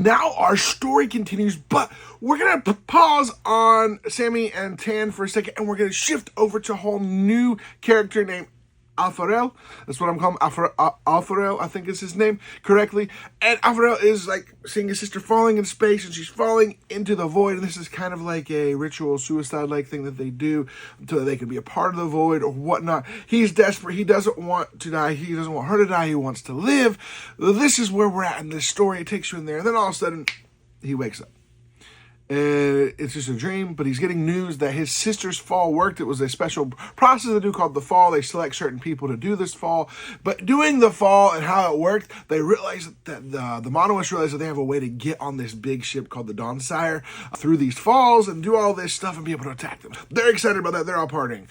Now our story continues, but we're going to pause on Sammy and Tan for a second, and we're going to shift over to a whole new character named Alfarel. That's what I'm calling him. Alfarel, I think is his name correctly. And Alfarel is like seeing his sister falling in space, and she's falling into the void. And this is kind of like a ritual suicide-like thing that they do so that they can be a part of the void or whatnot. He's desperate. He doesn't want to die. He doesn't want her to die. He wants to live. This is where we're at in this story. It takes you in there. And then all of a sudden, he wakes up. And it's just a dream, but he's getting news that his sister's fall worked. It was a special process they do called the fall. They select certain people to do this fall. But doing the fall and how it worked, they realized that the Monoliths realized that they have a way to get on this big ship called the Dawnsire through these falls and do all this stuff and be able to attack them. They're excited about that. They're all partying.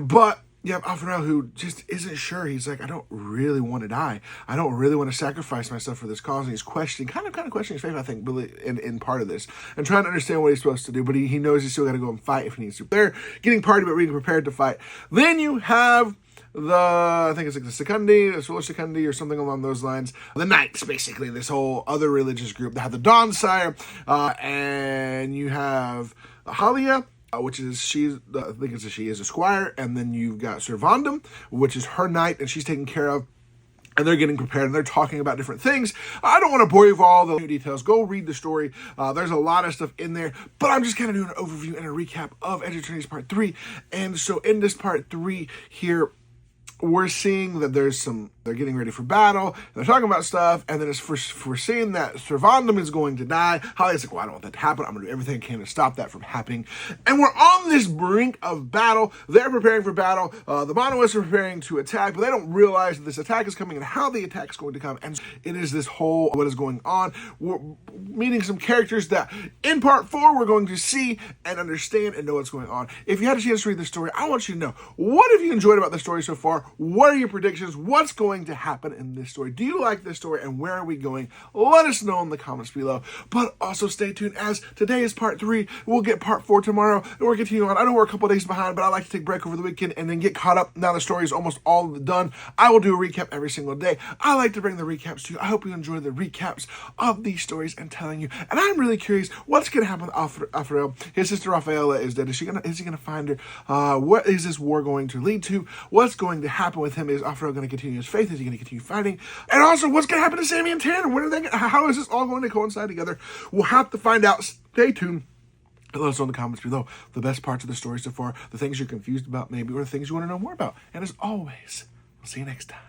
But you have Alfarel who just isn't sure. He's like, I don't really want to die. I don't really want to sacrifice myself for this cause. And he's questioning, kind of questioning his faith, I think, really in part of this. And trying to understand what he's supposed to do. But he knows he's still got to go and fight if he needs to. They're getting party, but being prepared to fight. Then you have I think it's like the Secundi, the Solar Secundi, or something along those lines. The Knights, basically, this whole other religious group. They have the Dawnsire, and you have Halia, which is I think she is a squire, and then you've got Servandum, which is her knight, and she's taken care of. And they're getting prepared, and they're talking about different things. I don't want to bore you with all the new details. Go read the story. There's a lot of stuff in there, but I'm just kind of doing an overview and a recap of Eternities Part 3. And so in this Part 3 here, we're seeing that they're getting ready for battle, they're talking about stuff, and then we're seeing that Servandum is going to die. Holly's like, well, I don't want that to happen. I'm going to do everything I can to stop that from happening. And we're on this brink of battle. They're preparing for battle. The Monoliths are preparing to attack, but they don't realize that this attack is coming and how the attack is going to come. And it is this whole, what is going on. We're meeting some characters that in Part 4 we're going to see and understand and know what's going on. If you had a chance to read the story, I want you to know, what have you enjoyed about the story so far? What are your predictions? What's going to happen in this story? Do you like this story, and where are we going? Let us know in the comments below. But also stay tuned, as today is Part 3. We'll get Part 4 tomorrow, and we're continuing on. I know we're a couple days behind, but I like to take a break over the weekend and then get caught up. Now the story is almost all done. I will do a recap every single day. I like to bring the recaps to you. I hope you enjoy the recaps of these stories and telling you. And I'm really curious, what's going to happen with Alfarel? His sister Rafaela is dead. Is he going to find her? What is this war going to lead to? What's going to happen with him? Is Alfarel going to continue his faith? Is he going to continue fighting? And also, what's going to happen to Sammy and Tan? How is this all going to coincide together? We'll have to find out. Stay tuned. Let us know in the comments below the best parts of the story so far, the things you're confused about maybe, or the things you want to know more about. And as always, we'll see you next time.